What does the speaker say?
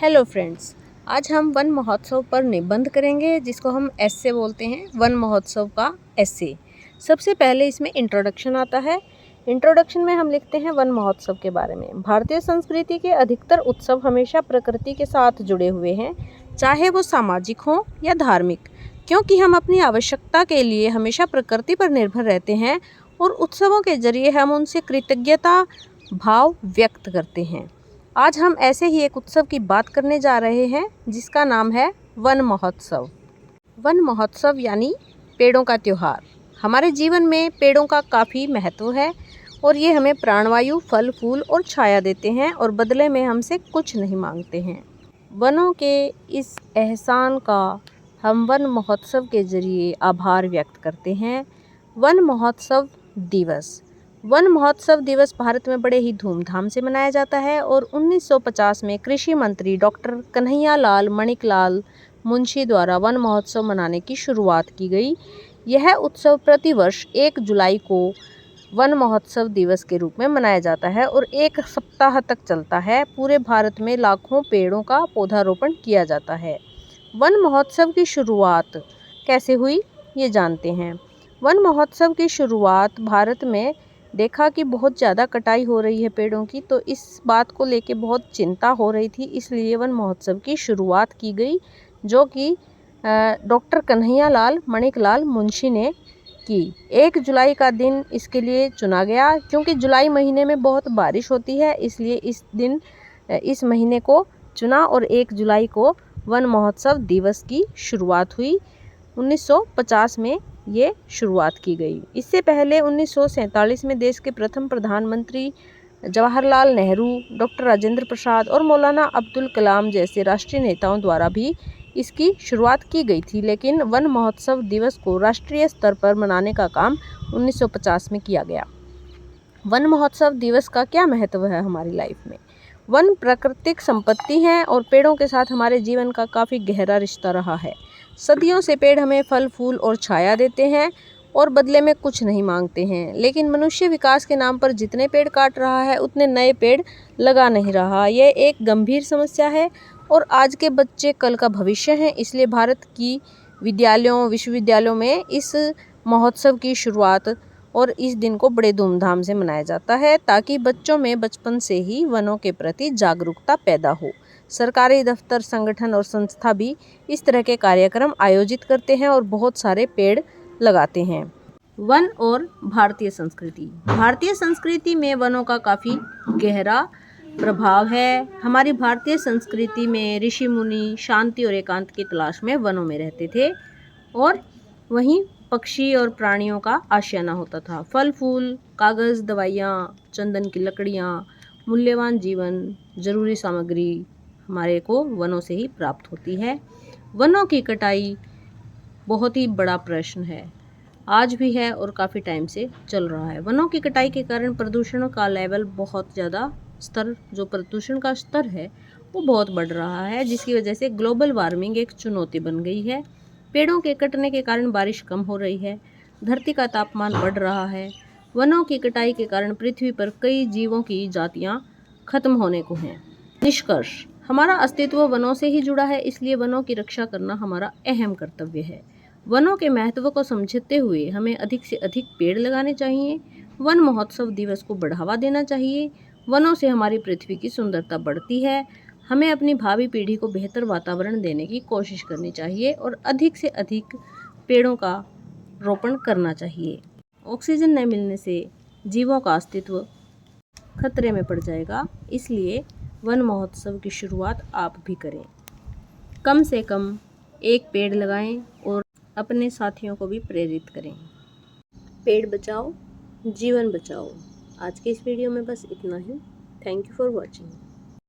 Hello friends, आज हम one महोत्सव पर निबंध करेंगे जिसको हम एस्से बोलते हैं। वन महोत्सव का एस्से। सबसे पहले इसमें इंट्रोडक्शन आता है। इंट्रोडक्शन में हम लिखते हैं वन महोत्सव के बारे में। भारतीय संस्कृति के अधिकतर उत्सव हमेशा प्रकृति के साथ जुड़े हुए हैं, चाहे वो सामाजिक हो या धार्मिक, क्योंकि हम अपनी आवश्यकता के लिए हमेशा प्रकृति पर निर्भर रहते हैं और उत्सवों के जरिए हम उनसे कृतज्ञता भाव व्यक्त करते हैं। आज हम ऐसे ही एक उत्सव की बात करने जा रहे हैं जिसका नाम है वन महोत्सव। वन महोत्सव यानी पेड़ों का त्यौहार। हमारे जीवन में पेड़ों का काफ़ी महत्व है और ये हमें प्राणवायु, फल फूल और छाया देते हैं और बदले में हमसे कुछ नहीं मांगते हैं। वनों के इस एहसान का हम वन महोत्सव के जरिए आभार व्यक्त करते हैं। वन महोत्सव दिवस। वन महोत्सव दिवस भारत में बड़े ही धूमधाम से मनाया जाता है और 1950 में कृषि मंत्री डॉक्टर कन्हैयालाल मणिकलाल मुंशी द्वारा वन महोत्सव मनाने की शुरुआत की गई। यह उत्सव प्रतिवर्ष 1 जुलाई को वन महोत्सव दिवस के रूप में मनाया जाता है और 1 सप्ताह तक चलता है। पूरे भारत में लाखों पेड़ों का पौधारोपण किया जाता है। वन महोत्सव की शुरुआत कैसे हुई, ये जानते हैं। वन महोत्सव की शुरुआत भारत में देखा कि बहुत ज़्यादा कटाई हो रही है पेड़ों की, तो इस बात को लेके बहुत चिंता हो रही थी, इसलिए वन महोत्सव की शुरुआत की गई, जो कि डॉक्टर कन्हैयालाल मणिकलाल मुंशी ने की। 1 जुलाई का दिन इसके लिए चुना गया क्योंकि जुलाई महीने में बहुत बारिश होती है, इसलिए इस महीने को चुना और 1 जुलाई को वन महोत्सव दिवस की शुरुआत हुई। 1950 में ये शुरुआत की गई। इससे पहले 1947 में देश के प्रथम प्रधानमंत्री जवाहरलाल नेहरू, डॉक्टर राजेंद्र प्रसाद और मौलाना अब्दुल कलाम जैसे राष्ट्रीय नेताओं द्वारा भी इसकी शुरुआत की गई थी, लेकिन वन महोत्सव दिवस को राष्ट्रीय स्तर पर मनाने का काम 1950 में किया गया। वन महोत्सव दिवस का क्या महत्व है हमारी लाइफ में? वन प्राकृतिक संपत्ति हैं और पेड़ों के साथ हमारे जीवन का काफ़ी गहरा रिश्ता रहा है। सदियों से पेड़ हमें फल फूल और छाया देते हैं और बदले में कुछ नहीं मांगते हैं, लेकिन मनुष्य विकास के नाम पर जितने पेड़ काट रहा है उतने नए पेड़ लगा नहीं रहा। यह एक गंभीर समस्या है और आज के बच्चे कल का भविष्य हैं, इसलिए भारत की विद्यालयों विश्वविद्यालयों में इस महोत्सव की शुरुआत और इस दिन को बड़े धूमधाम से मनाया जाता है ताकि बच्चों में बचपन से ही वनों के प्रति जागरूकता पैदा हो। सरकारी दफ्तर, संगठन और संस्था भी इस तरह के कार्यक्रम आयोजित करते हैं और बहुत सारे पेड़ लगाते हैं। वन और भारतीय संस्कृति। भारतीय संस्कृति में वनों का काफ़ी गहरा प्रभाव है। हमारी भारतीय संस्कृति में ऋषि मुनि शांति और एकांत की तलाश में वनों में रहते थे और वहीं पक्षी और प्राणियों का आशियाना होता था। फल फूल, कागज़, दवाइयाँ, चंदन की लकड़ियाँ, मूल्यवान जीवन जरूरी सामग्री हमारे को वनों से ही प्राप्त होती है। वनों की कटाई बहुत ही बड़ा प्रश्न है, आज भी है और काफ़ी टाइम से चल रहा है। वनों की कटाई के कारण प्रदूषण का लेवल बहुत ज़्यादा जो प्रदूषण का स्तर है वो बहुत बढ़ रहा है, जिसकी वजह से ग्लोबल वार्मिंग एक चुनौती बन गई है। पेड़ों के कटने के कारण बारिश कम हो रही है, धरती का तापमान बढ़ रहा है। वनों की कटाई के कारण पृथ्वी पर कई जीवों की जातियाँ खत्म होने को हैं। निष्कर्ष, हमारा अस्तित्व वनों से ही जुड़ा है, इसलिए वनों की रक्षा करना हमारा अहम कर्तव्य है। वनों के महत्व को समझते हुए हमें अधिक से अधिक पेड़ लगाने चाहिए। वन महोत्सव दिवस को बढ़ावा देना चाहिए। वनों से हमारी पृथ्वी की सुंदरता बढ़ती है। हमें अपनी भावी पीढ़ी को बेहतर वातावरण देने की कोशिश करनी चाहिए और अधिक से अधिक पेड़ों का रोपण करना चाहिए। ऑक्सीजन न मिलने से जीवों का अस्तित्व खतरे में पड़ जाएगा, इसलिए वन महोत्सव की शुरुआत आप भी करें। कम से कम 1 पेड़ लगाएं और अपने साथियों को भी प्रेरित करें। पेड़ बचाओ, जीवन बचाओ। आज के इस वीडियो में बस इतना ही। Thank you for watching.